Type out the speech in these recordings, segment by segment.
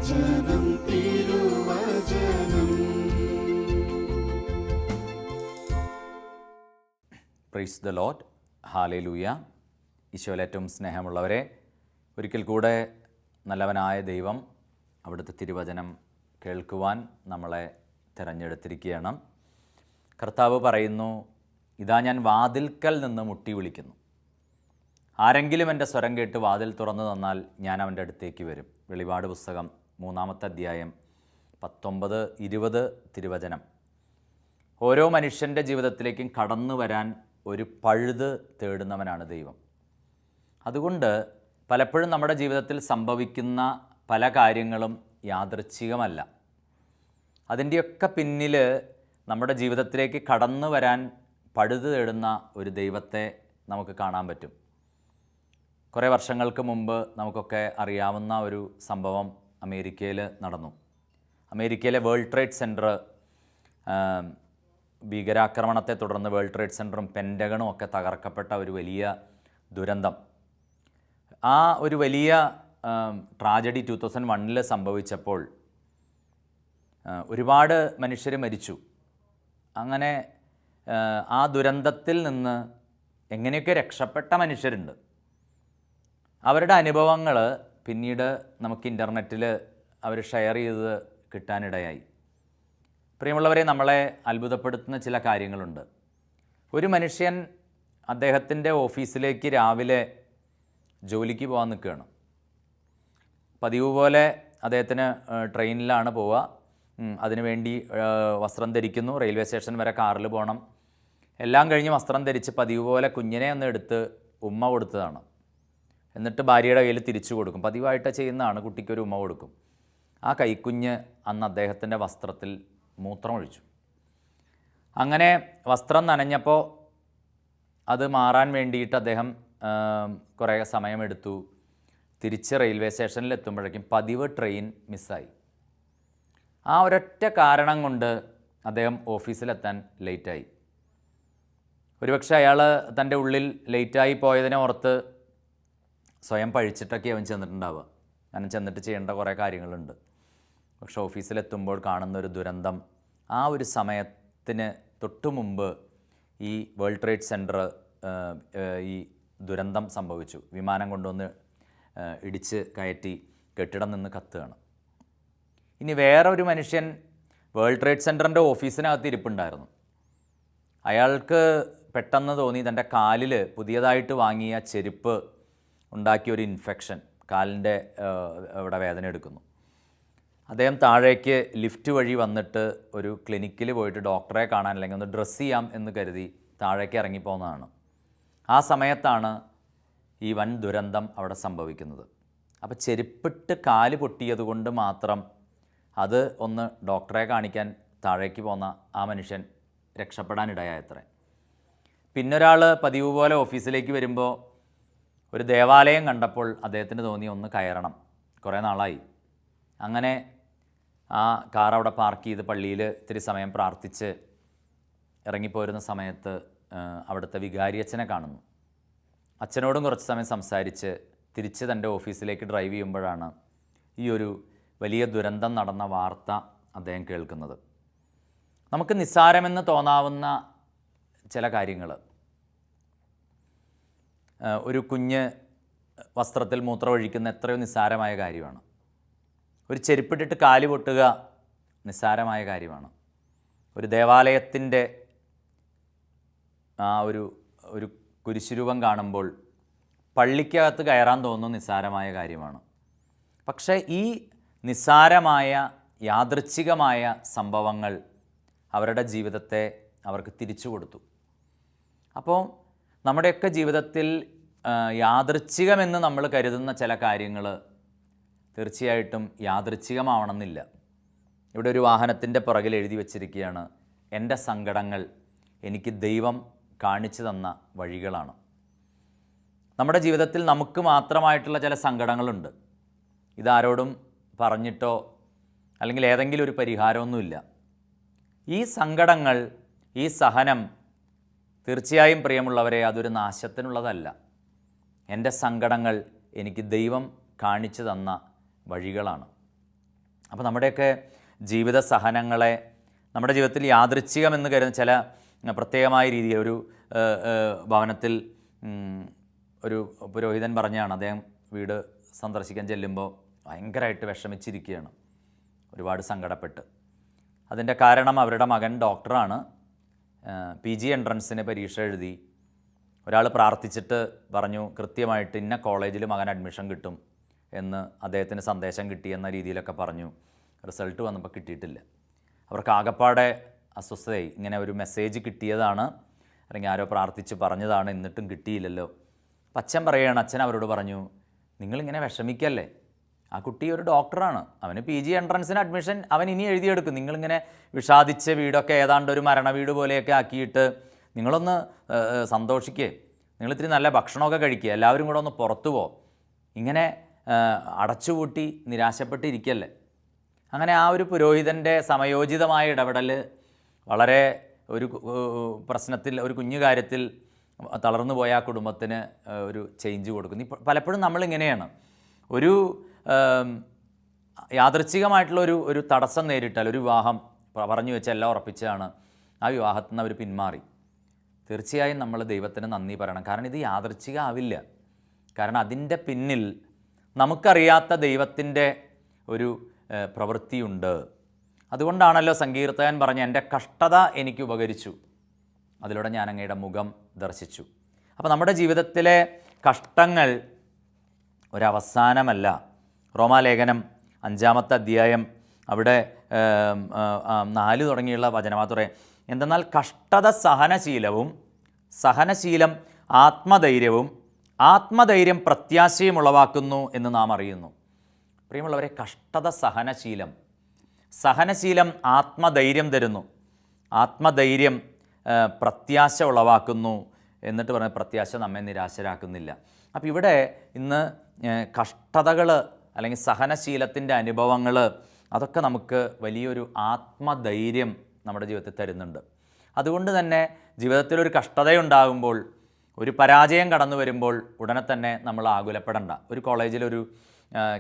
തിരുവചനം തിരുവചനം. Praise the Lord. Hallelujah. ഈശോയിൽ ഏറ്റവും സ്നേഹമുള്ളവരെ, ഒരിക്കൽ കൂടെ നല്ലവനായ ദൈവം അവിടുത്തെ തിരുവചനം കേൾക്കുവാൻ നമ്മളെ തിരഞ്ഞെടുത്തിരിക്കുകയാണ്. കർത്താവ് പറയുന്നു, ഇതാ ഞാൻ വാതിൽക്കൽ നിന്ന് മുട്ടി വിളിക്കുന്നു. ആരെങ്കിലും എൻ്റെ സ്വരം കേട്ട് വാതിൽ തുറന്നു തന്നാൽ ഞാൻ അവൻ്റെ അടുത്തേക്ക് വരും. വെളിപാട് പുസ്തകം 3-ാമത്തെ അധ്യായം 19-20 തിരുവചനം. ഓരോ മനുഷ്യൻ്റെ ജീവിതത്തിലേക്കും കടന്നു വരാൻ ഒരു പഴുത് തേടുന്നവനാണ് ദൈവം. അതുകൊണ്ട് പലപ്പോഴും നമ്മുടെ ജീവിതത്തിൽ സംഭവിക്കുന്ന പല കാര്യങ്ങളും യാദൃച്ഛികമല്ല. അതിൻ്റെയൊക്കെ പിന്നിൽ നമ്മുടെ ജീവിതത്തിലേക്ക് കടന്നു വരാൻ പഴുത് തേടുന്ന ഒരു ദൈവത്തെ നമുക്ക് കാണാൻ പറ്റും. കുറേ വർഷങ്ങൾക്ക് മുമ്പ് നമുക്കൊക്കെ അറിയാവുന്ന ഒരു സംഭവം അമേരിക്കയിൽ നടന്നു. അമേരിക്കയിലെ വേൾഡ് ട്രേഡ് സെൻറ്റർ ഭീകരാക്രമണത്തെ തുടർന്ന് വേൾഡ് ട്രേഡ് സെൻറ്ററും പെൻറ്റഗണും ഒക്കെ തകർക്കപ്പെട്ട ഒരു വലിയ ദുരന്തം. ആ ഒരു വലിയ ട്രാജഡി 2001 സംഭവിച്ചപ്പോൾ ഒരുപാട് മനുഷ്യർ മരിച്ചു. അങ്ങനെ ആ ദുരന്തത്തിൽ നിന്ന് എങ്ങനെയൊക്കെ രക്ഷപ്പെട്ട മനുഷ്യരുണ്ട്. അവരുടെ അനുഭവങ്ങൾ പിന്നീട് നമുക്ക് ഇൻ്റർനെറ്റിൽ അവർ ഷെയർ ചെയ്ത് കിട്ടാനിടയായി. പ്രിയമുള്ളവരെ, നമ്മളെ അത്ഭുതപ്പെടുത്തുന്ന ചില കാര്യങ്ങളുണ്ട്. ഒരു മനുഷ്യൻ അദ്ദേഹത്തിൻ്റെ ഓഫീസിലേക്ക് രാവിലെ ജോലിക്ക് പോകാൻ നിൽക്കുകയാണ്. പതിവ് പോലെ അദ്ദേഹത്തിന് ട്രെയിനിലാണ് പോവുക. അതിനുവേണ്ടി വസ്ത്രം ധരിക്കുന്നു. റെയിൽവേ സ്റ്റേഷൻ വരെ കാറിൽ പോകണം. എല്ലാം കഴിഞ്ഞ് വസ്ത്രം ധരിച്ച് പതിവ് പോലെ കുഞ്ഞിനെ ഒന്ന് എടുത്ത് ഉമ്മ കൊടുത്തതാണ്. എന്നിട്ട് ഭാര്യയുടെ കയ്യിൽ തിരിച്ചു കൊടുക്കും. പതിവായിട്ട് ചെയ്യുന്നതാണ്. കുട്ടിക്കൊരു ഉമ്മ കൊടുക്കും. ആ കൈക്കുഞ്ഞ് അന്ന് അദ്ദേഹത്തിൻ്റെ വസ്ത്രത്തിൽ മൂത്രമൊഴിച്ചു. അങ്ങനെ വസ്ത്രം നനഞ്ഞപ്പോൾ അത് മാറാൻ വേണ്ടിയിട്ട് അദ്ദേഹം കുറേ സമയമെടുത്തു. തിരിച്ച് റെയിൽവേ സ്റ്റേഷനിൽ എത്തുമ്പോഴേക്കും പതിവ് ട്രെയിൻ മിസ്സായി. ആ ഒരൊറ്റ കാരണം കൊണ്ട് അദ്ദേഹം ഓഫീസിലെത്താൻ ലേറ്റായി. ഒരുപക്ഷെ അയാൾ തൻ്റെ ഉള്ളിൽ ലേറ്റായി പോയതിനെ ഓർത്ത് സ്വയം പഴിച്ചിട്ടൊക്കെ അവൻ ചെന്നിട്ടുണ്ടാവുക. കാരണം ചെന്നിട്ട് ചെയ്യേണ്ട കുറേ കാര്യങ്ങളുണ്ട്. പക്ഷെ ഓഫീസിലെത്തുമ്പോൾ കാണുന്നൊരു ദുരന്തം. ആ ഒരു സമയത്തിന് തൊട്ടു മുമ്പ് ഈ വേൾഡ് ട്രേഡ് സെൻറ്റർ ഈ ദുരന്തം സംഭവിച്ചു. വിമാനം കൊണ്ടുവന്ന് ഇടിച്ച് കയറ്റി കെട്ടിടം നിന്ന് കത്തുകയാണ്. ഇനി വേറെ ഒരു മനുഷ്യൻ വേൾഡ് ട്രേഡ് സെൻറ്ററിൻ്റെ ഓഫീസിനകത്ത് ഇരിപ്പുണ്ടായിരുന്നു. അയാൾക്ക് പെട്ടെന്ന് തോന്നി തൻ്റെ കാലിൽ പുതിയതായിട്ട് വാങ്ങിയ ചെരുപ്പ് ഉണ്ടാക്കിയൊരു ഇൻഫെക്ഷൻ, കാലിൻ്റെ ഇവിടെ വേദന എടുക്കുന്നു. അദ്ദേഹം താഴേക്ക് ലിഫ്റ്റ് വഴി വന്നിട്ട് ഒരു ക്ലിനിക്കിൽ പോയിട്ട് ഡോക്ടറെ കാണാൻ അല്ലെങ്കിൽ ഒന്ന് ഡ്രസ്സ് ചെയ്യാം എന്ന് കരുതി താഴേക്ക് ഇറങ്ങിപ്പോകുന്നതാണ്. ആ സമയത്താണ് ഈ വൻ ദുരന്തം അവിടെ സംഭവിക്കുന്നത്. അപ്പോൾ ചെരുപ്പിട്ട് കാല് പൊട്ടിയത് കൊണ്ട് മാത്രം അത് ഒന്ന് ഡോക്ടറെ കാണിക്കാൻ താഴേക്ക് പോന്ന ആ മനുഷ്യൻ രക്ഷപ്പെടാനിടയായത്രേ. പിന്നൊരാൾ പതിവ് പോലെ ഓഫീസിലേക്ക് വരുമ്പോൾ ഒരു ദേവാലയം കണ്ടപ്പോൾ അദ്ദേഹത്തിന് തോന്നി ഒന്ന് കയറണം. കുറേ നാളായി. അങ്ങനെ ആ കാർ അവിടെ പാർക്ക് ചെയ്ത് പള്ളിയിൽ ഇത്തിരി സമയം പ്രാർത്ഥിച്ച് ഇറങ്ങിപ്പോരുന്ന സമയത്ത് അവിടുത്തെ വികാരിയച്ഛനെ കാണുന്നു. അച്ഛനോടും കുറച്ച് സമയം സംസാരിച്ച് തിരിച്ച് തൻ്റെ ഓഫീസിലേക്ക് ഡ്രൈവ് ചെയ്യുമ്പോഴാണ് ഈ ഒരു വലിയ ദുരന്തം നടന്ന വാർത്ത അദ്ദേഹം കേൾക്കുന്നത്. നമുക്ക് നിസ്സാരമെന്ന് തോന്നാവുന്ന ചില കാര്യങ്ങൾ, ഒരു കുഞ്ഞ് വസ്ത്രത്തിൽ മൂത്രമൊഴിക്കുന്ന എത്രയോ നിസ്സാരമായ കാര്യമാണ്. ഒരു ചെരുപ്പിട്ടിട്ട് കാല് പൊട്ടുക നിസ്സാരമായ കാര്യമാണ്. ഒരു ദേവാലയത്തിൻ്റെ ആ ഒരു കുരിശുരൂപം കാണുമ്പോൾ പള്ളിക്കകത്ത് കയറാൻ തോന്നുന്ന നിസ്സാരമായ കാര്യമാണ്. പക്ഷേ ഈ നിസ്സാരമായ യാദൃച്ഛികമായ സംഭവങ്ങൾ അവരുടെ ജീവിതത്തെ അവർക്ക് തിരിച്ചു കൊടുത്തു. അപ്പോൾ നമ്മുടെയൊക്കെ ജീവിതത്തിൽ യാദൃച്ഛികമെന്ന് നമ്മൾ കരുതുന്ന ചില കാര്യങ്ങൾ തീർച്ചയായിട്ടും യാദൃച്ഛികമാവണമെന്നില്ല. ഇവിടെ ഒരു വാഹനത്തിൻ്റെ പുറകിൽ എഴുതി വച്ചിരിക്കുകയാണ്, എൻ്റെ സങ്കടങ്ങൾ എനിക്ക് ദൈവം കാണിച്ചു തന്ന വഴികളാണ്. നമ്മുടെ ജീവിതത്തിൽ നമുക്ക് മാത്രമായിട്ടുള്ള ചില സങ്കടങ്ങളുണ്ട്. ഇതാരോടും പറഞ്ഞിട്ടോ അല്ലെങ്കിൽ ഏതെങ്കിലും ഒരു പരിഹാരമൊന്നുമില്ല. ഈ സങ്കടങ്ങൾ, ഈ സഹനം തീർച്ചയായും പ്രിയമുള്ളവരെ അതൊരു നാശത്തിനുള്ളതല്ല. എൻ്റെ സങ്കടങ്ങൾ എനിക്ക് ദൈവം കാണിച്ചു തന്ന വഴികളാണ്. അപ്പോൾ നമ്മുടെയൊക്കെ ജീവിത സഹനങ്ങളെ നമ്മുടെ ജീവിതത്തിൽ യാദൃച്ഛികമെന്ന് കരുതുന്ന ചില പ്രത്യേകമായ രീതിയിൽ ഒരു ഭവനത്തിൽ ഒരു പുരോഹിതൻ പറഞ്ഞാണ്, അദ്ദേഹം വീട് സന്ദർശിക്കാൻ ചെല്ലുമ്പോൾ ഭയങ്കരമായിട്ട് വിഷമിച്ചിരിക്കുകയാണ്, ഒരുപാട് സങ്കടപ്പെട്ട്. അതിൻ്റെ കാരണം അവരുടെ മകൻ ഡോക്ടറാണ്, PG എൻട്രൻസിന് പരീക്ഷ എഴുതി. ഒരാൾ പ്രാർത്ഥിച്ചിട്ട് പറഞ്ഞു കൃത്യമായിട്ട് ഇന്ന കോളേജിൽ മകൻ അഡ്മിഷൻ കിട്ടും എന്ന് അദ്ദേഹത്തിന് സന്ദേശം കിട്ടി എന്ന രീതിയിലൊക്കെ പറഞ്ഞു. റിസൾട്ട് വന്നപ്പോൾ കിട്ടിയിട്ടില്ല. അവർക്ക് ആകപ്പാടെ അസ്വസ്ഥതയായി. ഇങ്ങനെ ഒരു മെസ്സേജ് കിട്ടിയതാണ്, അല്ലെങ്കിൽ ആരോ പ്രാർത്ഥിച്ച് പറഞ്ഞതാണ്, എന്നിട്ടും കിട്ടിയില്ലല്ലോ. അപ്പം അച്ഛൻ പറയുകയാണ്, അച്ഛൻ അവരോട് പറഞ്ഞു, നിങ്ങളിങ്ങനെ വിഷമിക്കല്ലേ, ആ കുട്ടി ഒരു ഡോക്ടറാണ്, അവന് PG എൻട്രൻസിന് അഡ്മിഷൻ അവൻ ഇനി എഴുതിയെടുക്കും. നിങ്ങളിങ്ങനെ വിഷാദിച്ച വീടൊക്കെ ഏതാണ്ട് ഒരു മരണ വീട് പോലെയൊക്കെ ആക്കിയിട്ട് നിങ്ങളൊന്ന് സന്തോഷിക്കുക, നിങ്ങളിത്തിരി നല്ല ഭക്ഷണമൊക്കെ കഴിക്കുക, എല്ലാവരും കൂടെ ഒന്ന് പുറത്തു പോ, ഇങ്ങനെ അടച്ചുപൂട്ടി നിരാശപ്പെട്ടിരിക്കല്ലേ. അങ്ങനെ ആ ഒരു പുരോഹിതൻ്റെ സമയോചിതമായ ഇടപെടൽ വളരെ ഒരു പ്രശ്നത്തിൽ, ഒരു കുഞ്ഞു കാര്യത്തിൽ തളർന്നു പോയ ആ കുടുംബത്തിന് ഒരു ചേഞ്ച് കൊടുക്കുന്നു. പലപ്പോഴും നമ്മളിങ്ങനെയാണ്, ഒരു യാദൃച്ഛികമായിട്ടുള്ള ഒരു തടസ്സം നേരിട്ടാൽ, ഒരു വിവാഹം പറഞ്ഞു വെച്ച് എല്ലാം ഉറപ്പിച്ചാണ്, ആ വിവാഹത്തിൽ നിന്ന് അവർ പിന്മാറി. തീർച്ചയായും നമ്മൾ ദൈവത്തിന് നന്ദി പറയണം. കാരണം ഇത് യാദൃച്ഛികം ആവില്ല. കാരണം അതിൻ്റെ പിന്നിൽ നമുക്കറിയാത്ത ദൈവത്തിൻ്റെ ഒരു പ്രവൃത്തിയുണ്ട്. അതുകൊണ്ടാണല്ലോ സങ്കീർത്തകൻ പറഞ്ഞ, എൻ്റെ കഷ്ടത എനിക്ക് ഉപകരിച്ചു, അതിലൂടെ ഞാൻ അങ്ങയുടെ മുഖം ദർശിച്ചു. അപ്പോൾ നമ്മുടെ ജീവിതത്തിലെ കഷ്ടങ്ങൾ ഒരവസാനമല്ല. റോമാലേഖനം 5-ാമത്തെ അധ്യായം അവിടെ 4 തുടങ്ങിയുള്ള വചനമാത്രേ, എന്തെന്നാൽ കഷ്ടത സഹനശീലവും, സഹനശീലം ആത്മധൈര്യവും, ആത്മധൈര്യം പ്രത്യാശയും ഉളവാക്കുന്നു എന്ന് നാം അറിയുന്നു. പ്രിയമുള്ളവരെ, കഷ്ടത സഹനശീലം, സഹനശീലം ആത്മധൈര്യം തരുന്നു, ആത്മധൈര്യം പ്രത്യാശ ഉളവാക്കുന്നു. എന്നിട്ട് പറഞ്ഞ പ്രത്യാശ നമ്മെ നിരാശരാക്കുന്നില്ല. അപ്പോൾ ഇവിടെ ഇന്ന് കഷ്ടതകൾ അല്ലെങ്കിൽ സഹനശീലത്തിൻ്റെ അനുഭവങ്ങൾ, അതൊക്കെ നമുക്ക് വലിയൊരു ആത്മധൈര്യം നമ്മുടെ ജീവിതത്തിൽ തരുന്നുണ്ട്. അതുകൊണ്ട് തന്നെ ജീവിതത്തിലൊരു കഷ്ടതയുണ്ടാകുമ്പോൾ, ഒരു പരാജയം കടന്നു വരുമ്പോൾ ഉടനെ തന്നെ നമ്മൾ ആകുലപ്പെടണ്ട. ഒരു കോളേജിലൊരു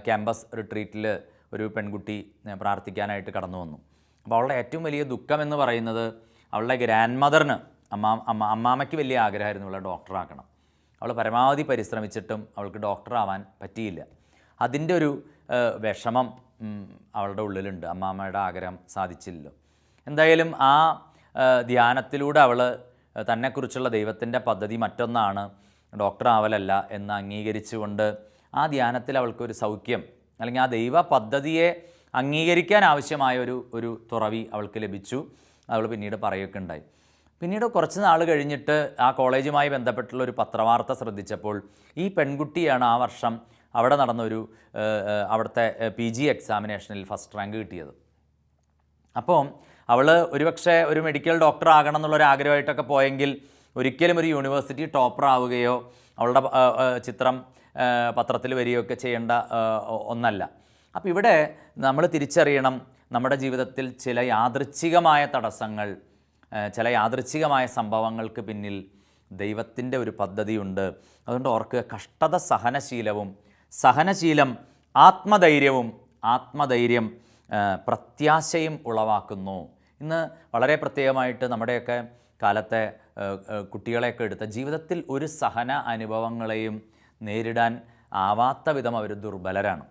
ക്യാമ്പസ് റിട്രീറ്റിൽ ഒരു പെൺകുട്ടി പ്രാർത്ഥിക്കാനായിട്ട് കടന്നു വന്നു. അപ്പോൾ അവളുടെ ഏറ്റവും വലിയ ദുഃഖം എന്ന് പറയുന്നത്, അവളുടെ ഗ്രാൻഡ് മദറിന്, അമ്മാമ്മയ്ക്ക് വലിയ ആഗ്രഹമായിരുന്നു അവളെ ഡോക്ടറാക്കണം. അവൾ പരമാവധി പരിശ്രമിച്ചിട്ടും അവൾക്ക് ഡോക്ടറാവാൻ പറ്റിയില്ല. അതിൻ്റെ ഒരു വിഷമം അവളുടെ ഉള്ളിലുണ്ട്, അമ്മാമ്മയുടെ ആഗ്രഹം സാധിച്ചില്ലല്ലോ. എന്തായാലും ആ ധ്യാനത്തിലൂടെ അവൾ തന്നെക്കുറിച്ചുള്ള ദൈവത്തിൻ്റെ പദ്ധതി മറ്റൊന്നാണ്, ഡോക്ടറാവലല്ല എന്ന് അംഗീകരിച്ചുകൊണ്ട് ആ ധ്യാനത്തിൽ അവൾക്കൊരു സൗഖ്യം, അല്ലെങ്കിൽ ആ ദൈവ പദ്ധതിയെ അംഗീകരിക്കാൻ ആവശ്യമായ ഒരു തുറവി അവൾക്ക് ലഭിച്ചു. അവൾ പിന്നീട് പറയുകയൊക്കെ ഉണ്ടായി. പിന്നീട് കുറച്ച് നാൾ കഴിഞ്ഞിട്ട് ആ കോളേജുമായി ബന്ധപ്പെട്ടുള്ള ഒരു പത്രവാർത്ത ശ്രദ്ധിച്ചപ്പോൾ ഈ പെൺകുട്ടിയാണ് ആ വർഷം അവിടെ നടന്നൊരു അവിടുത്തെ PG എക്സാമിനേഷനിൽ ഫസ്റ്റ് റാങ്ക് കിട്ടിയത്. അപ്പോൾ അവൾ ഒരുപക്ഷെ ഒരു മെഡിക്കൽ ഡോക്ടർ ആകണം എന്നുള്ളൊരു ആഗ്രഹമായിട്ടൊക്കെ പോയെങ്കിൽ ഒരിക്കലും ഒരു യൂണിവേഴ്സിറ്റി ടോപ്പർ ആവുകയോ അവളുടെ ചിത്രം പത്രത്തിൽ വരികയൊക്കെ ചെയ്യേണ്ട ഒന്നല്ല. അപ്പോൾ ഇവിടെ നമ്മൾ തിരിച്ചറിയണം, നമ്മുടെ ജീവിതത്തിൽ ചില യാദൃച്ഛികമായ തടസ്സങ്ങൾ, ചില യാദൃച്ഛികമായ സംഭവങ്ങൾക്ക് പിന്നിൽ ദൈവത്തിൻ്റെ ഒരു പദ്ധതിയുണ്ട്. അതുകൊണ്ട് ഓർക്കുക, കഷ്ടത സഹനശീലവും, സഹനശീലം ആത്മധൈര്യവും, ആത്മധൈര്യം പ്രത്യാശയും ഉളവാക്കുന്നു. ഇന്ന് വളരെ പ്രത്യേകമായിട്ട് നമ്മുടെയൊക്കെ കാലത്തെ കുട്ടികളെയൊക്കെ എടുത്ത ജീവിതത്തിൽ ഒരു സഹന അനുഭവങ്ങളെയും നേരിടാൻ ആവാത്ത വിധം അവർ ദുർബലരാണ്.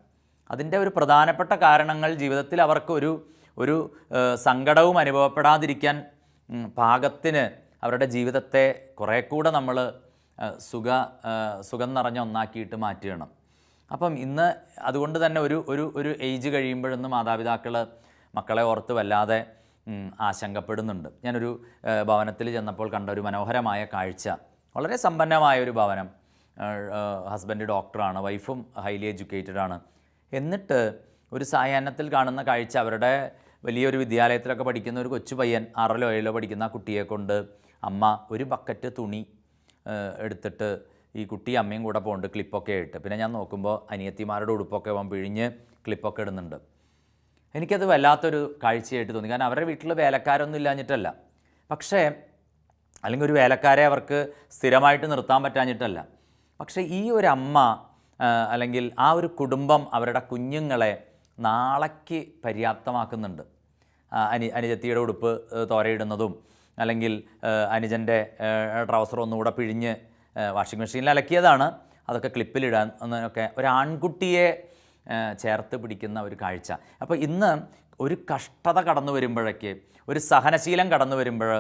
അതിൻ്റെ ഒരു പ്രധാനപ്പെട്ട കാരണങ്ങൾ, ജീവിതത്തിൽ അവർക്ക് ഒരു സങ്കടവും അനുഭവപ്പെടാതിരിക്കാൻ പാകത്തിന് അവരുടെ ജീവിതത്തെ കുറേ കൂടെ നമ്മൾ സുഖം നിറഞ്ഞ ഒന്നാക്കിയിട്ട് മാറ്റുകയാണ്. അപ്പം ഇന്ന് അതുകൊണ്ട് തന്നെ ഒരു ഏജ് കഴിയുമ്പോഴൊന്നും മാതാപിതാക്കൾ മക്കളെ ഓർത്ത് വല്ലാതെ ആശങ്കപ്പെടുന്നുണ്ട്. ഞാനൊരു ഭവനത്തിൽ ചെന്നപ്പോൾ കണ്ട ഒരു മനോഹരമായ കാഴ്ച, വളരെ സമ്പന്നമായ ഒരു ഭവനം, ഹസ്ബൻഡ് ഡോക്ടറാണ്, വൈഫും ഹൈലി എഡ്യൂക്കേറ്റഡ് ആണ്. എന്നിട്ട് ഒരു സായാഹ്നത്തിൽ കാണുന്ന കാഴ്ച, അവരുടെ വലിയൊരു വിദ്യാലയത്തിലൊക്കെ പഠിക്കുന്ന ഒരു കൊച്ചു പയ്യൻ, 6-ലോ 7-ലോ പഠിക്കുന്ന ആ കുട്ടിയെ കൊണ്ട് അമ്മ ഒരു ബക്കറ്റ് തുണി എടുത്തിട്ട്, ഈ കുട്ടി അമ്മയും കൂടെ പോകുന്നുണ്ട് ക്ലിപ്പൊക്കെ ആയിട്ട്. പിന്നെ ഞാൻ നോക്കുമ്പോൾ അനിയത്തിമാരുടെ ഉടുപ്പൊക്കെ പിഴിഞ്ഞ് ക്ലിപ്പൊക്കെ ഇടുന്നുണ്ട്. എനിക്കത് വല്ലാത്തൊരു കാഴ്ചയായിട്ട് തോന്നി. കാരണം അവരുടെ വീട്ടിൽ വേലക്കാരൊന്നും ഇല്ലാഞ്ഞിട്ടല്ല, പക്ഷേ അല്ലെങ്കിൽ ഒരു വേലക്കാരെ അവർക്ക് സ്ഥിരമായിട്ട് നിർത്താൻ പറ്റാഞ്ഞിട്ടല്ല, പക്ഷേ ഈ ഒരു അമ്മ അല്ലെങ്കിൽ ആ ഒരു കുടുംബം അവരുടെ കുഞ്ഞുങ്ങളെ നാളേക്ക് പര്യാപ്തമാക്കുന്നുണ്ട്. അനുജത്തിയുടെ ഉടുപ്പ് തോരയിടുന്നതും അല്ലെങ്കിൽ അനുജൻ്റെ ട്രൗസർ ഒന്നുകൂടെ പിഴിഞ്ഞ് വാഷിംഗ് മെഷീനിൽ അലക്കിയതാണ്, അതൊക്കെ ക്ലിപ്പിലിടാൻ എന്നൊക്കെ ഒരു ആൺകുട്ടിയെ ചേർത്ത് പിടിക്കുന്ന ഒരു കാഴ്ച. അപ്പോൾ ഇന്ന് ഒരു കഷ്ടത കടന്നു വരുമ്പോഴേക്ക്, ഒരു സഹനശീലം കടന്നു വരുമ്പോൾ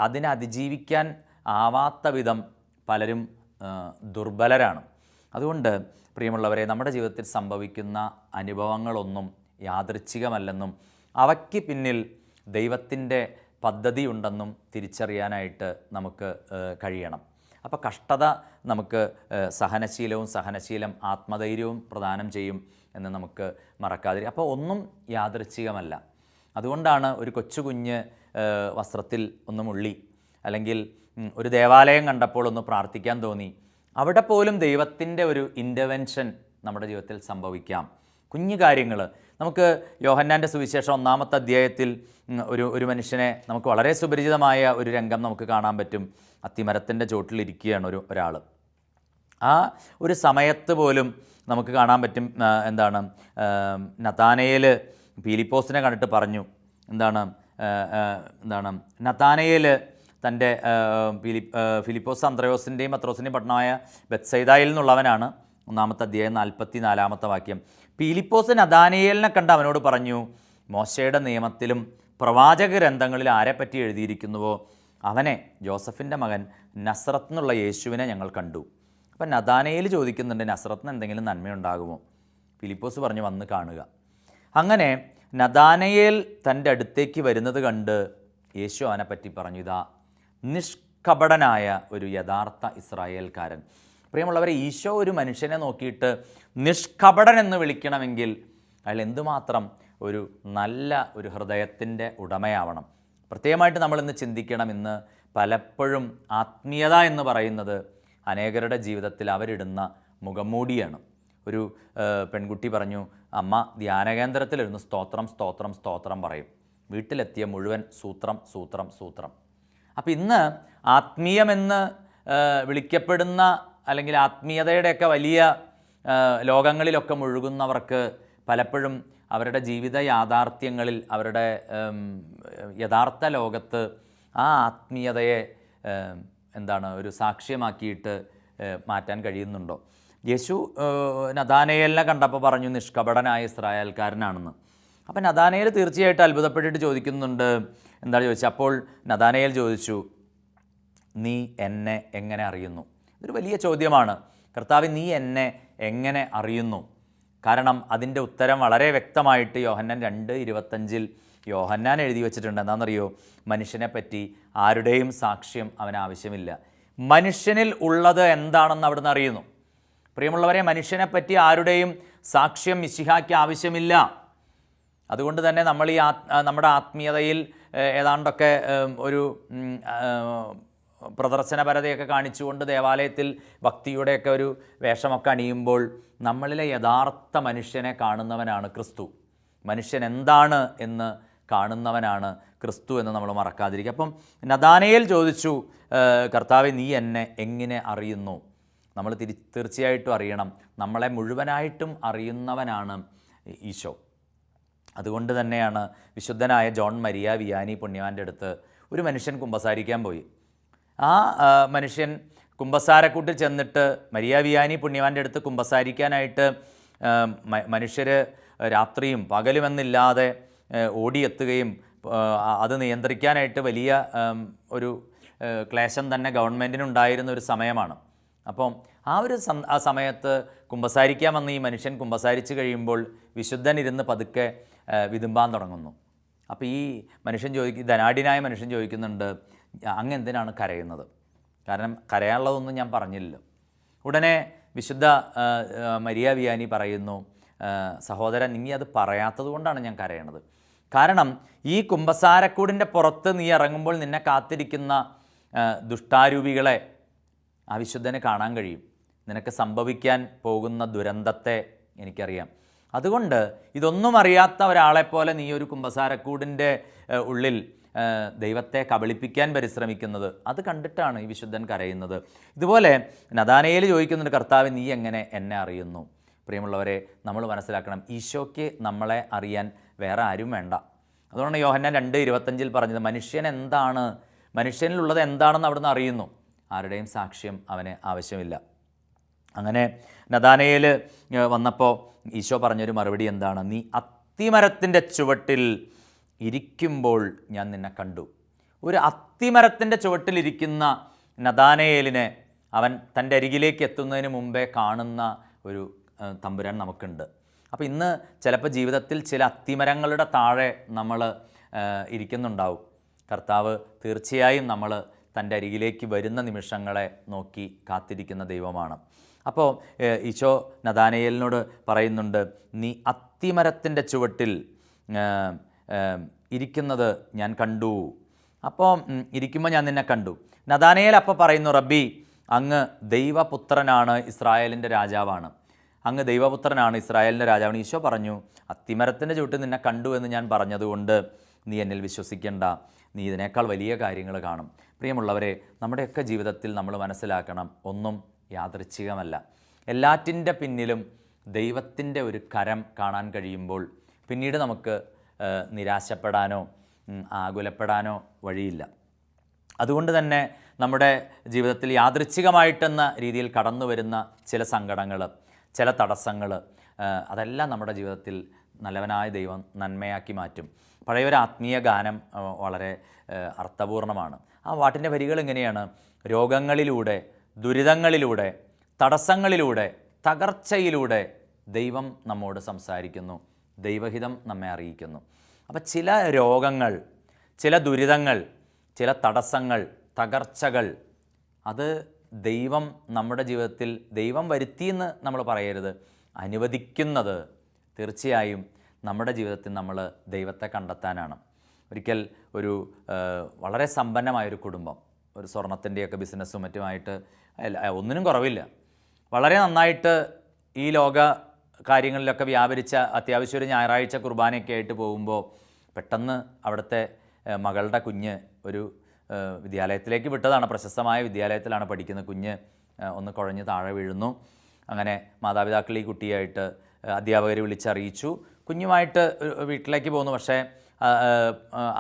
അതിനെ അതിജീവിക്കാൻ ആവാത്ത വിധം പലരും ദുർബലരാണ്. അതുകൊണ്ട് പ്രിയമുള്ളവരെ, നമ്മുടെ ജീവിതത്തിൽ സംഭവിക്കുന്ന അനുഭവങ്ങളൊന്നും യാദൃച്ഛികമല്ലെന്നും അവയ്ക്ക് പിന്നിൽ ദൈവത്തിൻ്റെ പദ്ധതിയുണ്ടെന്നും തിരിച്ചറിയാനായിട്ട് നമുക്ക് കഴിയണം. അപ്പോൾ കഷ്ടത നമുക്ക് സഹനശീലം ആത്മധൈര്യവും പ്രദാനം ചെയ്യും എന്ന് നമുക്ക് മറക്കാതിരിക്കും. അപ്പോൾ ഒന്നും യാദൃച്ഛികമല്ല. അതുകൊണ്ടാണ് ഒരു കൊച്ചു കുഞ്ഞ് വസ്ത്രത്തിൽ ഒന്ന് മുള്ളി, അല്ലെങ്കിൽ ഒരു ദേവാലയം കണ്ടപ്പോൾ ഒന്ന് പ്രാർത്ഥിക്കാൻ തോന്നി, അവിടെ പോലും ദൈവത്തിൻ്റെ ഒരു ഇൻ്റർവെൻഷൻ നമ്മുടെ ജീവിതത്തിൽ സംഭവിക്കാം. കുഞ്ഞു കാര്യങ്ങൾ നമുക്ക് യോഹന്നാൻ്റെ സുവിശേഷം 1-ാമത്തെ അധ്യായത്തിൽ ഒരു മനുഷ്യനെ നമുക്ക് വളരെ സുപരിചിതമായ ഒരു രംഗം നമുക്ക് കാണാൻ പറ്റും. അത്തിമരത്തിൻ്റെ ചോട്ടിലിരിക്കുകയാണ് ഒരാൾ. ആ ഒരു സമയത്ത് പോലും നമുക്ക് കാണാൻ പറ്റും നഥാനയേൽ ഫിലിപ്പോസിനെ കണ്ടിട്ട് പറഞ്ഞു, നഥാനയേൽ തൻ്റെ ഫിലിപ്പോസ് അന്ത്രയോസിൻ്റെയും പത്രോസിൻ്റെയും പട്ടണമായ ബെത്സൈദായിൽ നിന്നുള്ളവനാണ്. 1-ാമത്തെ അധ്യായം 44-ാമത്തെ വാക്യം. ഫിലിപ്പോസ് നഥാനയേലിനെ കണ്ട് അവനോട് പറഞ്ഞു, മോശയുടെ നിയമത്തിലും പ്രവാചക ഗ്രന്ഥങ്ങളിൽ ആരെപ്പറ്റി എഴുതിയിരിക്കുന്നുവോ അവനെ, ജോസഫിൻ്റെ മകൻ നസ്രത്ത് എന്നുള്ള യേശുവിനെ ഞങ്ങൾ കണ്ടു. അപ്പം നഥാനയേൽ ചോദിക്കുന്നുണ്ട്, നസ്രത്തിന് എന്തെങ്കിലും നന്മയുണ്ടാകുമോ? ഫിലിപ്പോസ് പറഞ്ഞു, വന്ന് കാണുക. അങ്ങനെ നഥാനയേൽ തൻ്റെ അടുത്തേക്ക് വരുന്നത് കണ്ട് യേശു അവനെപ്പറ്റി പറഞ്ഞു, ഇതാ നിഷ്കപടനായ ഒരു യഥാർത്ഥ ഇസ്രായേൽക്കാരൻ. പ്രിയമുള്ളവരെ, ഈശോ ഒരു മനുഷ്യനെ നോക്കിയിട്ട് നിഷ്കപടൻ എന്ന് വിളിക്കണമെങ്കിൽ അയാൾ എന്തുമാത്രം ഒരു നല്ല ഒരു ഹൃദയത്തിൻ്റെ ഉടമയാവണം. പ്രത്യേകമായിട്ട് നമ്മളിന്ന് ചിന്തിക്കണം. ഇന്ന് പലപ്പോഴും ആത്മീയത എന്ന് പറയുന്നത് അനേകരുടെ ജീവിതത്തിൽ അവരിടുന്ന മുഖംമൂടിയാണ്. ഒരു പെൺകുട്ടി പറഞ്ഞു, അമ്മ ധ്യാനകേന്ദ്രത്തിലിരുന്ന് സ്തോത്രം സ്തോത്രം സ്തോത്രം പറയും, വീട്ടിലെത്തിയ മുഴുവൻ സൂത്രം സൂത്രം സൂത്രം. അപ്പോൾ ഇന്ന് ആത്മീയമെന്ന് വിളിക്കപ്പെടുന്ന അല്ലെങ്കിൽ ആത്മീയതയുടെയൊക്കെ വലിയ ലോകങ്ങളിലൊക്കെ മുഴുകുന്നവർക്ക് പലപ്പോഴും അവരുടെ ജീവിത യാഥാർത്ഥ്യങ്ങളിൽ, അവരുടെ യഥാർത്ഥ ലോകത്ത് ആ ആത്മീയതയെ ഒരു സാക്ഷ്യമാക്കിയിട്ട് മാറ്റാൻ കഴിയുന്നുണ്ടോ? യേശു നഥാനയേലിനെ കണ്ടപ്പോൾ പറഞ്ഞു, നിഷ്കപടനായ ഇസ്രായേൽക്കാരനാണെന്ന്. അപ്പം നഥാനയേൽ തീർച്ചയായിട്ടും അത്ഭുതപ്പെട്ടിട്ട് ചോദിക്കുന്നുണ്ട്, എന്താണ് ചോദിച്ചത്? അപ്പോൾ നഥാനയേൽ ചോദിച്ചു, നീ എന്നെ എങ്ങനെ അറിയുന്നു? ഇതൊരു വലിയ ചോദ്യമാണ്. കർത്താവ്, നീ എന്നെ എങ്ങനെ അറിയുന്നു? കാരണം അതിൻ്റെ ഉത്തരം വളരെ വ്യക്തമായിട്ട് യോഹന്നാൻ 2:25 യോഹന്നാൻ എഴുതി വച്ചിട്ടുണ്ട്. എന്താണെന്നറിയോ? മനുഷ്യനെ പറ്റി ആരുടെയും സാക്ഷ്യം അവന് ആവശ്യമില്ല, മനുഷ്യനിൽ ഉള്ളത് എന്താണെന്ന് അവിടുന്ന് അറിയുന്നു. പ്രിയമുള്ളവരെ, മനുഷ്യനെ പറ്റി ആരുടെയും സാക്ഷ്യം മിശിഹായ്ക്ക് ആവശ്യമില്ല. അതുകൊണ്ട് തന്നെ നമ്മൾ നമ്മുടെ ആത്മീയതയിൽ ഏതാണ്ടൊക്കെ ഒരു പ്രദർശനപരതയൊക്കെ കാണിച്ചുകൊണ്ട് ദേവാലയത്തിൽ ഭക്തിയുടെയൊക്കെ ഒരു വേഷമൊക്കെ അണിയുമ്പോൾ നമ്മളിലെ യഥാർത്ഥ മനുഷ്യനെ കാണുന്നവനാണ് ക്രിസ്തു. മനുഷ്യൻ എന്താണ് എന്ന് കാണുന്നവനാണ് ക്രിസ്തു എന്ന് നമ്മൾ മറക്കാതിരിക്കുക. അപ്പം നഥാനയേൽ ചോദിച്ചു, കർത്താവേ, നീ എന്നെ എങ്ങനെ അറിയുന്നു? നമ്മൾ തീർച്ചയായിട്ടും അറിയണം, നമ്മളെ മുഴുവനായിട്ടും അറിയുന്നവനാണ് ഈശോ. അതുകൊണ്ട് തന്നെയാണ് വിശുദ്ധനായ ജോൺ മരിയ വിയാനി പുണ്യവാൻ്റെ അടുത്ത് ഒരു മനുഷ്യൻ കുമ്പസാരിക്കാൻ പോയി. ആ മനുഷ്യൻ കുമ്പസാരക്കൂട്ടിൽ ചെന്നിട്ട് മരിയ വിയാനി പുണ്യവാൻ്റെ അടുത്ത് കുമ്പസാരിക്കാനായിട്ട് മനുഷ്യർ രാത്രിയും പകലുമെന്നില്ലാതെ ഓടിയെത്തുകയും അത് നിയന്ത്രിക്കാനായിട്ട് വലിയ ഒരു ക്ലേശം തന്നെ ഗവൺമെൻറ്റിനുണ്ടായിരുന്ന ഒരു സമയമാണ്. അപ്പം ആ സമയത്ത് കുമ്പസാരിക്കാൻ വന്ന ഈ മനുഷ്യൻ കുമ്പസാരിച്ച് കഴിയുമ്പോൾ വിശുദ്ധൻ ഇരുന്ന് പതുക്കെ വിതുമ്പാൻ തുടങ്ങുന്നു. അപ്പോൾ ഈ മനുഷ്യൻ ധനാഢ്യനായ മനുഷ്യൻ ചോദിക്കുന്നുണ്ട്, അങ്ങ് എന്തിനാണ് കരയുന്നത്? കാരണം കരയാനുള്ളതൊന്നും ഞാൻ പറഞ്ഞില്ലല്ലോ. ഉടനെ വിശുദ്ധ മരിയ വിയാനി പറയുന്നു, സഹോദരൻ, നീ അത് പറയാത്തത് കൊണ്ടാണ് ഞാൻ കരയണത്. കാരണം ഈ കുമ്പസാരക്കൂടിൻ്റെ പുറത്ത് നീ ഇറങ്ങുമ്പോൾ നിന്നെ കാത്തിരിക്കുന്ന ദുഷ്ടാരൂപികളെ ആ വിശുദ്ധന് കാണാൻ കഴിയും. നിനക്ക് സംഭവിക്കാൻ പോകുന്ന ദുരന്തത്തെ എനിക്കറിയാം. അതുകൊണ്ട് ഇതൊന്നും അറിയാത്ത ഒരാളെപ്പോലെ നീ ഒരു കുമ്പസാരക്കൂടിൻ്റെ ഉള്ളിൽ ദൈവത്തെ കബളിപ്പിക്കാൻ പരിശ്രമിക്കുന്നത്, അത് കണ്ടിട്ടാണ് ഈ വിശുദ്ധൻ കരയുന്നത്. ഇതുപോലെ നഥാനയേൽ ചോദിക്കുന്നുണ്ട്, കർത്താവ്, നീ എങ്ങനെ എന്നെ അറിയുന്നു? പ്രിയമുള്ളവരെ, നമ്മൾ മനസ്സിലാക്കണം, ഈശോയ്ക്ക് നമ്മളെ അറിയാൻ വേറെ ആരും വേണ്ട. അതുകൊണ്ടാണ് യോഹന്നാൻ 2:25 പറഞ്ഞത്, മനുഷ്യനിലുള്ളത് എന്താണെന്ന് അവിടുന്ന് അറിയുന്നു, ആരുടെയും സാക്ഷ്യം അവന് ആവശ്യമില്ല. അങ്ങനെ നഥാനയേൽ വന്നപ്പോൾ ഈശോ പറഞ്ഞൊരു മറുപടി എന്താണ്? നീ അത്തിമരത്തിൻ്റെ ചുവട്ടിൽ ഇരിക്കുമ്പോൾ ഞാൻ നിന്നെ കണ്ടു. ഒരു അത്തിമരത്തിൻ്റെ ചുവട്ടിലിരിക്കുന്ന നഥാനയേലിനെ അവൻ തൻ്റെ അരികിലേക്ക് എത്തുന്നതിന് മുമ്പേ കാണുന്ന ഒരു തമ്പുരാൻ നമുക്കുണ്ട്. അപ്പോൾ ഇന്ന് ചിലപ്പോൾ ജീവിതത്തിൽ ചില അത്തിമരങ്ങളുടെ താഴെ നമ്മൾ ഇരിക്കുന്നുണ്ടാവും. കർത്താവ് തീർച്ചയായും നമ്മൾ തൻ്റെ അരികിലേക്ക് വരുന്ന നിമിഷങ്ങളെ നോക്കി കാത്തിരിക്കുന്ന ദൈവമാണ്. അപ്പോൾ ഈശോ നഥാനയേലിനോട് പറയുന്നുണ്ട്, നീ അത്തിമരത്തിൻ്റെ ചുവട്ടിൽ ഇരിക്കുന്നത് ഞാൻ കണ്ടു. അപ്പോൾ ഇരിക്കുമ്പോൾ ഞാൻ നിന്നെ കണ്ടു. നഥാനയേൽ അപ്പോൾ പറയുന്നു, റബ്ബി, അങ്ങ് ദൈവപുത്രനാണ്, ഇസ്രായേലിൻ്റെ രാജാവാണ്. അങ്ങ് ദൈവപുത്രനാണ്, ഇസ്രായേലിൻ്റെ രാജാവാണ്. ഈശോ പറഞ്ഞു, അത്തിമരത്തിൻ്റെ ചുവട്ടിൽ നിന്നെ കണ്ടു എന്ന് ഞാൻ പറഞ്ഞതുകൊണ്ട് നീ എന്നിൽ വിശ്വസിക്കേണ്ട, നീ ഇതിനേക്കാൾ വലിയ കാര്യങ്ങൾ കാണും. പ്രിയമുള്ളവരെ, നമ്മുടെയൊക്കെ ജീവിതത്തിൽ നമ്മൾ മനസ്സിലാക്കണം, ഒന്നും യാദൃച്ഛികമല്ല. എല്ലാറ്റിൻ്റെ പിന്നിലും ദൈവത്തിൻ്റെ ഒരു കരം കാണാൻ കഴിയുമ്പോൾ പിന്നീട് നമുക്ക് നിരാശപ്പെടാനോ ആകുലപ്പെടാനോ വഴിയില്ല. അതുകൊണ്ട് തന്നെ നമ്മുടെ ജീവിതത്തിൽ യാദൃച്ഛികമായിട്ടെന്ന രീതിയിൽ കടന്നു വരുന്ന ചില സങ്കടങ്ങൾ, ചില തടസ്സങ്ങൾ, അതെല്ലാം നമ്മുടെ ജീവിതത്തിൽ നല്ലവനായ ദൈവം നന്മയാക്കി മാറ്റും. പഴയൊരു ആത്മീയ ഗാനം വളരെ അർത്ഥപൂർണമാണ്. ആ പാട്ടിൻ്റെ വരികൾ ഇങ്ങനെയാണ്: രോഗങ്ങളിലൂടെ, ദുരിതങ്ങളിലൂടെ, തടസ്സങ്ങളിലൂടെ, തകർച്ചയിലൂടെ ദൈവം നമ്മോട് സംസാരിക്കുന്നു, ദൈവഹിതം നമ്മെ അറിയിക്കുന്നു. അപ്പം ചില രോഗങ്ങൾ, ചില ദുരിതങ്ങൾ, ചില തടസ്സങ്ങൾ, തകർച്ചകൾ, അത് ദൈവം നമ്മുടെ ജീവിതത്തിൽ ദൈവം വരുത്തിയെന്ന് നമ്മൾ പറയരുത്, അനുവദിക്കുന്നത് തീർച്ചയായും നമ്മുടെ ജീവിതത്തിൽ നമ്മൾ ദൈവത്തെ കണ്ടെത്താനാണ്. ഒരിക്കൽ ഒരു വളരെ സമ്പന്നമായൊരു കുടുംബം, ഒരു സ്വർണത്തിൻ്റെയൊക്കെ ബിസിനസ്സും മറ്റുമായിട്ട് ഒന്നിനും കുറവില്ല, വളരെ നന്നായിട്ട് ഈ ലോക കാര്യങ്ങളിലൊക്കെ വ്യാപരിച്ച അത്യാവശ്യം ഒരു ഞായറാഴ്ച കുർബാനയൊക്കെ ആയിട്ട് പോകുമ്പോൾ പെട്ടെന്ന് അവിടുത്തെ മകളുടെ കുഞ്ഞ് ഒരു വിദ്യാലയത്തിലേക്ക് വിട്ടതാണ്, പ്രശസ്തമായ വിദ്യാലയത്തിലാണ് പഠിക്കുന്ന കുഞ്ഞ്, ഒന്ന് കുഴഞ്ഞ് താഴെ വീഴുന്നു. അങ്ങനെ മാതാപിതാക്കൾ ഈ കുട്ടിയായിട്ട് അധ്യാപകരെ വിളിച്ചറിയിച്ചു. കുഞ്ഞുമായിട്ട് വീട്ടിലേക്ക് പോകുന്നു. പക്ഷേ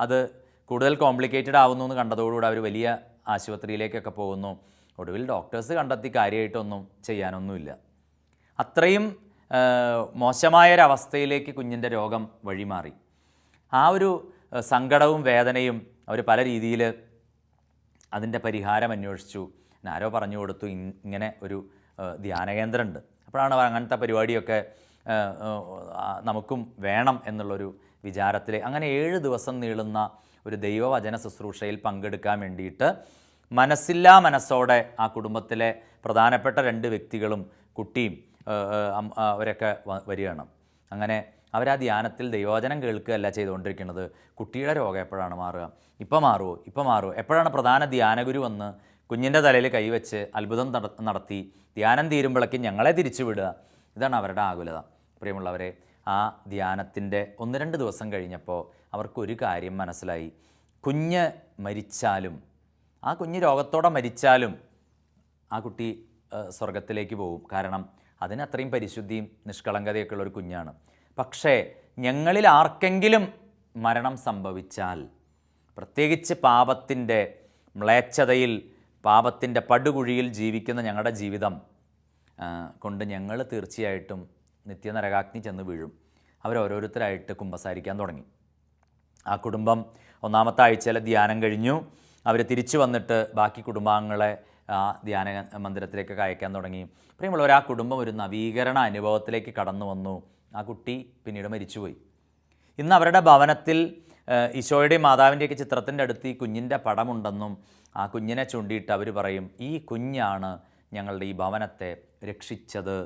അത് കൂടുതൽ കോംപ്ലിക്കേറ്റഡ് ആവുന്നു എന്ന് കണ്ടതോടുകൂടി അവർ വലിയ ആശുപത്രിയിലേക്കൊക്കെ പോകുന്നു. ഒടുവിൽ ഡോക്ടേഴ്സ് കണ്ടെത്തി കാര്യമായിട്ടൊന്നും ചെയ്യാനൊന്നുമില്ല. അത്രയും മോശമായൊരവസ്ഥയിലേക്ക് കുഞ്ഞിൻ്റെ രോഗം വഴിമാറി. ആ ഒരു സങ്കടവും വേദനയും അവർ പല രീതിയിൽ അതിൻ്റെ പരിഹാരം അന്വേഷിച്ചു. ആരോ പറഞ്ഞു കൊടുത്തു, ഇങ്ങനെ ഒരു ധ്യാനകേന്ദ്രമുണ്ട്. അപ്പോഴാണ് അങ്ങനത്തെ പരിപാടിയൊക്കെ നമുക്കും വേണം എന്നുള്ളൊരു വിചാരത്തിൽ അങ്ങനെ 7 ദിവസം നീളുന്ന ഒരു ദൈവവചന ശുശ്രൂഷയിൽ പങ്കെടുക്കാൻ വേണ്ടിയിട്ട് മനസ്സില്ലാ മനസ്സോടെ ആ കുടുംബത്തിലെ പ്രധാനപ്പെട്ട 2 വ്യക്തികളും കുട്ടിയും അവരൊക്കെ വരികയാണ്. അങ്ങനെ അവർ ആ ധ്യാനത്തിൽ ദൈവവചനം കേൾക്കുകയല്ല ചെയ്തുകൊണ്ടിരിക്കുന്നത്. കുട്ടിയുടെ രോഗം എപ്പോഴാണ് മാറുക, ഇപ്പോൾ മാറുമോ, എപ്പോഴാണ് പ്രധാന ധ്യാനഗുരു വന്ന് കുഞ്ഞിൻ്റെ തലയിൽ കൈവച്ച് അത്ഭുതം നടത്തി ധ്യാനം തീരുമ്പോഴേക്കും ഞങ്ങളെ തിരിച്ചു വിടുക. ഇതാണ് അവരുടെ ആകുലത. പ്രിയമുള്ളവരെ, ആ ധ്യാനത്തിൻ്റെ 1-2 ദിവസം കഴിഞ്ഞപ്പോൾ അവർക്കൊരു കാര്യം മനസ്സിലായി. കുഞ്ഞ് മരിച്ചാലും, ആ കുഞ്ഞ് രോഗത്തോടെ മരിച്ചാലും ആ കുട്ടി സ്വർഗത്തിലേക്ക് പോകും. കാരണം അതിന് അത്രയും പരിശുദ്ധിയും നിഷ്കളങ്കതയൊക്കെ ഉള്ളൊരു കുഞ്ഞാണ്. പക്ഷേ ഞങ്ങളിൽ ആർക്കെങ്കിലും മരണം സംഭവിച്ചാൽ, പ്രത്യേകിച്ച് പാപത്തിൻ്റെ മ്ലേച്ഛതയിൽ, പാപത്തിൻ്റെ പടുകുഴിയിൽ ജീവിക്കുന്ന ഞങ്ങളുടെ ജീവിതം കൊണ്ട് ഞങ്ങൾ തീർച്ചയായിട്ടും നിത്യനരകാഗ്നി ചെന്ന് വീഴും. അവരോരോരുത്തരായിട്ട് കുമ്പസാരിക്കാൻ തുടങ്ങി. ആ കുടുംബം 1-ാമത്തെ ആഴ്ചയിലെ ധ്യാനം കഴിഞ്ഞു. അവർ തിരിച്ചു വന്നിട്ട് ബാക്കി കുടുംബാംഗങ്ങളെ ആ ധ്യാന മന്ദിരത്തിലേക്കൊക്കെ അയക്കാൻ തുടങ്ങി. പ്രിയമുള്ളവർ, ആ കുടുംബം ഒരു നവീകരണ അനുഭവത്തിലേക്ക് കടന്നു വന്നു. ആ കുട്ടി പിന്നീട് മരിച്ചുപോയി. ഇന്ന് അവരുടെ ഭവനത്തിൽ ഈശോയുടെയും മാതാവിൻ്റെയൊക്കെ ചിത്രത്തിൻ്റെ അടുത്ത് ഈ കുഞ്ഞിൻ്റെ പടമുണ്ടെന്നും ആ കുഞ്ഞിനെ ചൂണ്ടിയിട്ട് അവർ പറയും, ഈ കുഞ്ഞാണ് ഞങ്ങളുടെ ഈ ഭവനത്തെ രക്ഷിച്ചത്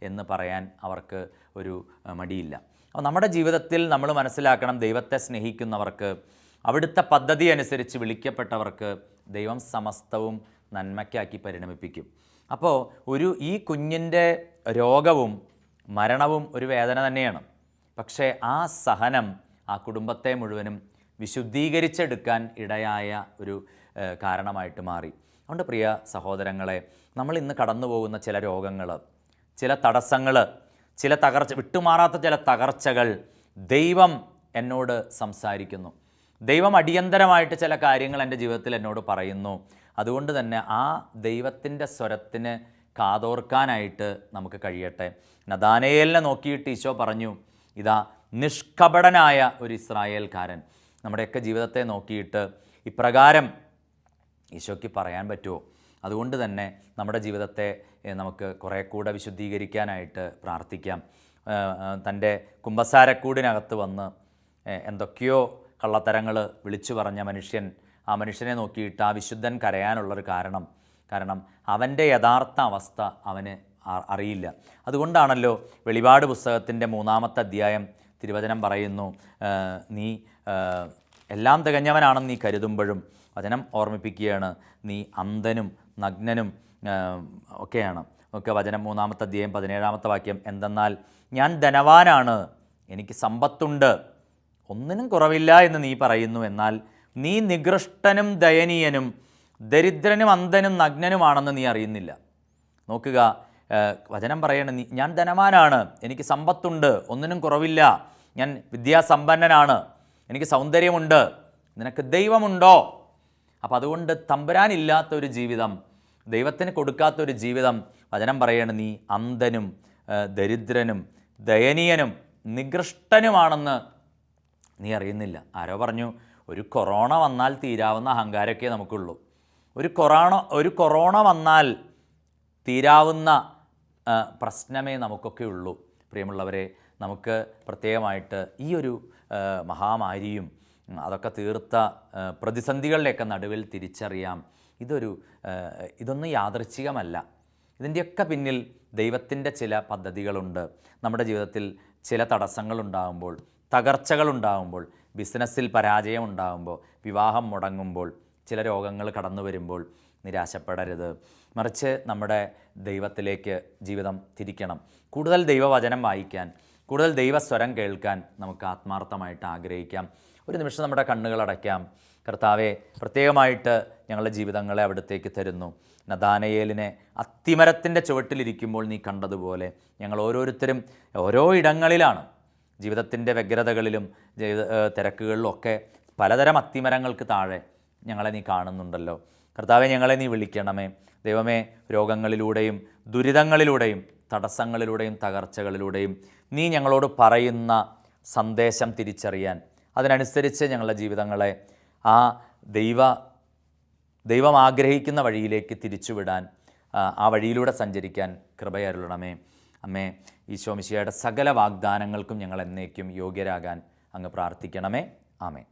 എന്ന് പറയാൻ അവർക്ക് ഒരു മടിയില്ല. അപ്പോൾ നമ്മുടെ ജീവിതത്തിൽ നമ്മൾ മനസ്സിലാക്കണം, ദൈവത്തെ സ്നേഹിക്കുന്നവർക്ക്, അവിടുത്തെ പദ്ധതി അനുസരിച്ച് വിളിക്കപ്പെട്ടവർക്ക് ദൈവം സമസ്തവും നന്മയ്ക്കാക്കി പരിണമിപ്പിക്കും. അപ്പോൾ ഈ കുഞ്ഞിൻ്റെ രോഗവും മരണവും ഒരു വേദന തന്നെയാണ്. പക്ഷേ ആ സഹനം ആ കുടുംബത്തെ മുഴുവനും വിശുദ്ധീകരിച്ചെടുക്കാൻ ഇടയായ ഒരു കാരണമായിട്ട് മാറി. അതുകൊണ്ട് പ്രിയ സഹോദരങ്ങളെ, നമ്മൾ ഇന്ന് കടന്നു പോകുന്ന ചില രോഗങ്ങൾ, ചില തടസ്സങ്ങൾ, ചില വിട്ടുമാറാത്ത ചില തകർച്ചകൾ ദൈവം എന്നോട് സംസാരിക്കുന്നു. ദൈവം അടിയന്തരമായിട്ട് ചില കാര്യങ്ങൾ എൻ്റെ ജീവിതത്തിൽ എന്നോട് പറയുന്നു. അതുകൊണ്ട് തന്നെ ആ ദൈവത്തിൻ്റെ സ്വരത്തിന് കാതോർക്കാനായിട്ട് നമുക്ക് കഴിയട്ടെ. നഥാനയേലിനെ നോക്കിയിട്ട് ഈശോ പറഞ്ഞു, ഇതാ നിഷ്കപടനായ ഒരു ഇസ്രായേൽക്കാരൻ. നമ്മുടെയൊക്കെ ജീവിതത്തെ നോക്കിയിട്ട് ഇപ്രകാരം ഈശോയ്ക്ക് പറയാൻ പറ്റുമോ? അതുകൊണ്ട് തന്നെ നമ്മുടെ ജീവിതത്തെ നമുക്ക് കുറേ കൂടെ വിശുദ്ധീകരിക്കാനായിട്ട് പ്രാർത്ഥിക്കാം. തൻ്റെ കുമ്പസാരക്കൂടിനകത്ത് വന്ന് എന്തൊക്കെയോ കള്ളത്തരങ്ങൾ വിളിച്ചു പറഞ്ഞ മനുഷ്യൻ, ആ മനുഷ്യനെ നോക്കിയിട്ട് ആ വിശുദ്ധൻ കരയാനുള്ളൊരു കാരണം അവൻ്റെ യഥാർത്ഥ അവസ്ഥ അവന് അറിയില്ല. അതുകൊണ്ടാണല്ലോ വെളിപാട് പുസ്തകത്തിൻ്റെ 3-ാമത്തെ അധ്യായം തിരുവചനം പറയുന്നു, നീ എല്ലാം തികഞ്ഞവനാണെന്ന് നീ കരുതുമ്പോഴും വചനം ഓർമ്മിപ്പിക്കുകയാണ്, നീ അന്ധനും നഗ്നനും ഒക്കെയാണ്. ഒക്കെ വചനം 3-ാമത്തെ അധ്യായം 17-ാമത്തെ വാക്യം, എന്തെന്നാൽ ഞാൻ ധനവാനാണ്, എനിക്ക് സമ്പത്തുണ്ട്, ഒന്നിനും കുറവില്ല എന്ന് നീ പറയുന്നു. എന്നാൽ നീ നികൃഷ്ടനും ദയനീയനും ദരിദ്രനും അന്ധനും നഗ്നനുമാണെന്ന് നീ അറിയുന്നില്ല. നോക്കുക, വചനം പറയണ, ഞാൻ ധനവാനാണ്, എനിക്ക് സമ്പത്തുണ്ട്, ഒന്നിനും കുറവില്ല, ഞാൻ വിദ്യാസമ്പന്നനാണ്, എനിക്ക് സൗന്ദര്യമുണ്ട്, നിനക്ക് ദൈവമുണ്ടോ? അപ്പോൾ അതുകൊണ്ട് തമ്പുരാനില്ലാത്തൊരു ജീവിതം, ദൈവത്തിന് കൊടുക്കാത്തൊരു ജീവിതം, വചനം പറയണ നീ അന്ധനും ദരിദ്രനും ദയനീയനും നികൃഷ്ടനുമാണെന്ന് നീ അറിയുന്നില്ല. ആരോ പറഞ്ഞു, ഒരു കൊറോണ വന്നാൽ തീരാവുന്ന അഹങ്കാരമൊക്കെ നമുക്കുള്ളൂ. ഒരു കൊറോണ വന്നാൽ തീരാവുന്ന പ്രശ്നമേ നമുക്കൊക്കെ ഉള്ളൂ. പ്രിയമുള്ളവരെ, നമുക്ക് പ്രത്യേകമായിട്ട് ഈ ഒരു മഹാമാരിയും അതൊക്കെ തീർത്ത പ്രതിസന്ധികളുടെയൊക്കെ നടുവിൽ തിരിച്ചറിയാം, ഇതൊന്നും യാദൃച്ഛികമല്ല. ഇതിൻ്റെയൊക്കെ പിന്നിൽ ദൈവത്തിൻ്റെ ചില പദ്ധതികളുണ്ട്. നമ്മുടെ ജീവിതത്തിൽ ചില തടസ്സങ്ങളുണ്ടാകുമ്പോൾ, തകർച്ചകളുണ്ടാകുമ്പോൾ, ബിസിനസ്സിൽ പരാജയം ഉണ്ടാകുമ്പോൾ, വിവാഹം മുടങ്ങുമ്പോൾ, ചില രോഗങ്ങൾ കടന്നു വരുമ്പോൾ നിരാശപ്പെടരുത്. മറിച്ച് നമ്മുടെ ദൈവത്തിലേക്ക് ജീവിതം തിരിക്കണം. കൂടുതൽ ദൈവവചനം വായിക്കാൻ, കൂടുതൽ ദൈവസ്വരം കേൾക്കാൻ നമുക്ക് ആത്മാർത്ഥമായിട്ട് ആഗ്രഹിക്കാം. ഒരു നിമിഷം നമ്മുടെ കണ്ണുകൾ അടയ്ക്കാം. കർത്താവെ, പ്രത്യേകമായിട്ട് ഞങ്ങളുടെ ജീവിതങ്ങളെ അവിടത്തേക്ക് തരുന്നു. നഥാനയേലിനെ അത്തിമരത്തിൻ്റെ ചുവട്ടിലിരിക്കുമ്പോൾ നീ കണ്ടതുപോലെ ഞങ്ങൾ ഓരോരുത്തരും ഓരോ ഇടങ്ങളിലാണ്, ജീവിതത്തിൻ്റെ വ്യഗ്രതകളിലും തിരക്കുകളിലും ഒക്കെ പലതരം അത്തിമരങ്ങൾക്ക് താഴെ ഞങ്ങളെ നീ കാണുന്നുണ്ടല്ലോ. കർത്താവെ, ഞങ്ങളെ നീ വിളിക്കണമേ. ദൈവമേ, രോഗങ്ങളിലൂടെയും ദുരിതങ്ങളിലൂടെയും തടസ്സങ്ങളിലൂടെയും തകർച്ചകളിലൂടെയും നീ ഞങ്ങളോട് പറയുന്ന സന്ദേശം തിരിച്ചറിയാൻ, അതിനനുസരിച്ച് ഞങ്ങളുടെ ജീവിതങ്ങളെ ആ ദൈവം ആഗ്രഹിക്കുന്ന വഴിയിലേക്ക് തിരിച്ചുവിടാൻ, ആ വഴിയിലൂടെ സഞ്ചരിക്കാൻ കൃപയരുളണമേ. അമ്മേ, ഈശോ മിശിഹായുടെ സകല വാഗ്ദാനങ്ങൾക്കും ഞങ്ങൾ എന്നേക്കും യോഗ്യരാകാൻ അങ്ങ് പ്രാർത്ഥിക്കണമേ. ആമേൻ.